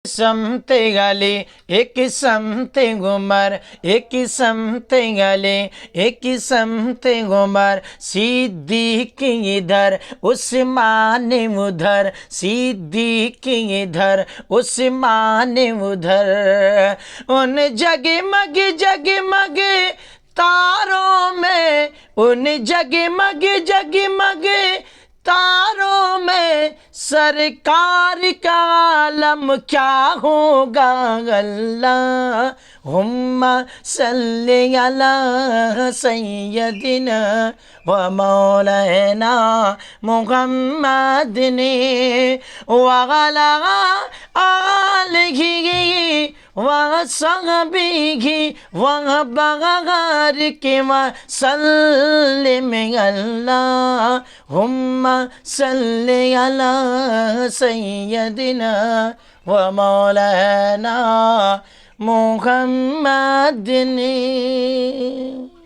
سمت گلی ایک سمت عمر، ایک سمت گلی ایک سمت عمر، صدیق ادھر عثمان ادھر، صدیق ادھر عثمان ادھر، ان جگمگ جگمگ تاروں میں، ان جگمگ جگمگ تاروں میں سرکار کا عالم کیا ہوگا، اللہم صلی علی سیدنا و مولانا محمد وعلی آلہ وصحبہ وبارک وسلم، اللہم صلی علی سیدنا و مولانا محمد۔